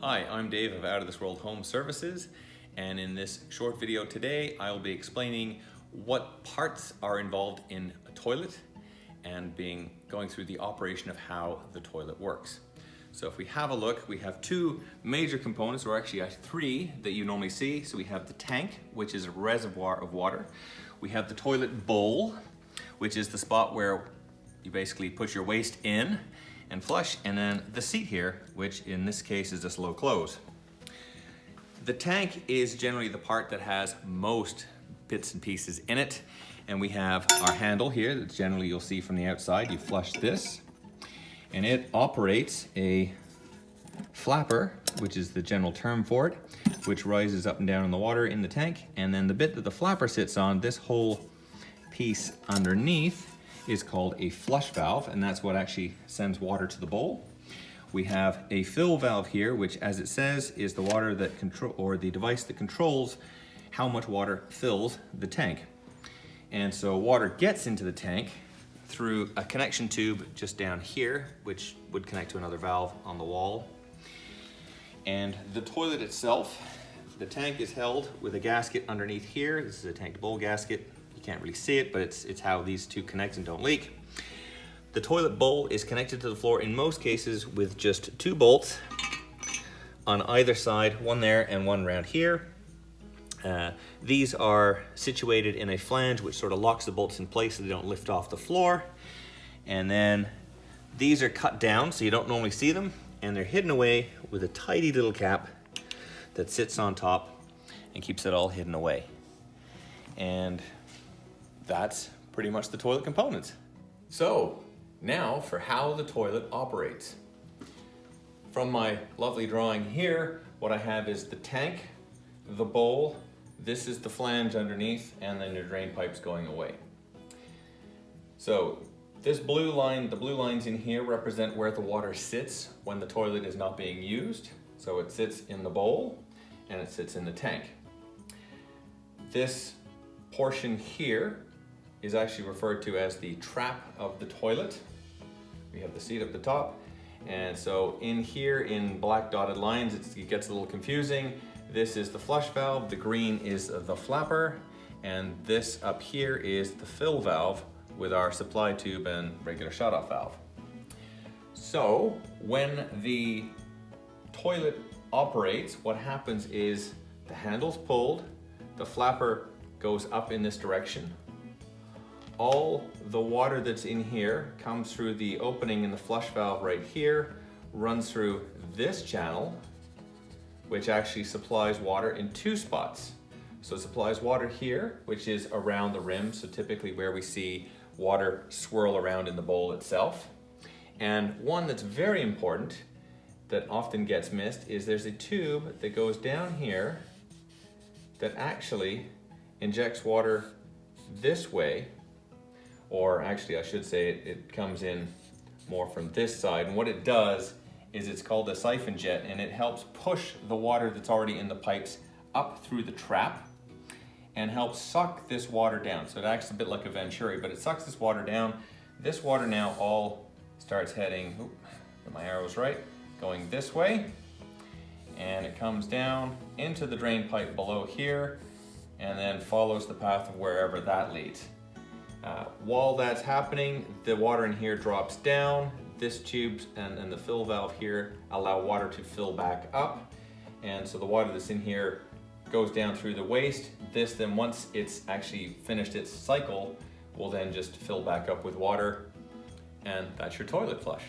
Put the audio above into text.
Hi, I'm Dave of Out of This World Home Services, and in this short video today I'll be explaining what parts are involved in a toilet and going through the operation of how the toilet works. So if we have a look, we have two major components, or actually three that you normally see. So we have the tank, which is a reservoir of water. We have the toilet bowl, which is the spot where you basically put your waste in and flush, and then the seat here, which in this case is a slow close. The tank is generally the part that has most bits and pieces in it, and we have our handle here that generally you'll see from the outside. You flush this, and it operates a flapper, which is the general term for it, which rises up and down in the water in the tank, and then the bit that the flapper sits on, this whole piece underneath, is called a flush valve, and that's what actually sends water to the bowl. We have a fill valve here, which, as it says, is the water that the device that controls how much water fills the tank. And so water gets into the tank through a connection tube just down here, which would connect to another valve on the wall. And the toilet itself, the tank is held with a gasket underneath here. This is a tank to bowl gasket. Can't really see it, but it's how these two connect and don't leak. The toilet bowl is connected to the floor in most cases with just two bolts on either side, one there and one around here. These are situated in a flange which sort of locks the bolts in place so they don't lift off the floor. And then these are cut down so you don't normally see them, and they're hidden away with a tidy little cap that sits on top and keeps it all hidden away. And that's pretty much the toilet components. So now for how the toilet operates. From my lovely drawing here, what I have is the tank, the bowl, this is the flange underneath, and then your drain pipes going away. So this blue line, the blue lines in here represent where the water sits when the toilet is not being used. So it sits in the bowl and it sits in the tank. This portion here is actually referred to as the trap of the toilet. We have the seat up the top, and so in here in black dotted lines it gets a little confusing. This is the flush valve, the green is the flapper, and this up here is the fill valve with our supply tube and regular shut-off valve. So when the toilet operates, what happens is the handle's pulled, the flapper goes up in this direction. All the water that's in here comes through the opening in the flush valve right here, runs through this channel, which actually supplies water in two spots. So it supplies water here, which is around the rim, so typically where we see water swirl around in the bowl itself. And one that's very important that often gets missed is there's a tube that goes down here that actually injects water this way, or actually I should say it comes in more from this side, and what it does is it's called a Siphon Jet, and it helps push the water that's already in the pipes up through the trap and helps suck this water down. So it acts a bit like a Venturi, but it sucks this water down. This water now all starts heading, get my arrows right, going this way, and it comes down into the drain pipe below here and then follows the path of wherever that leads. While that's happening, the water in here drops down. This tube and the fill valve here allow water to fill back up. And so the water that's in here goes down through the waste. This then, once it's actually finished its cycle, will then just fill back up with water. And that's your toilet flush.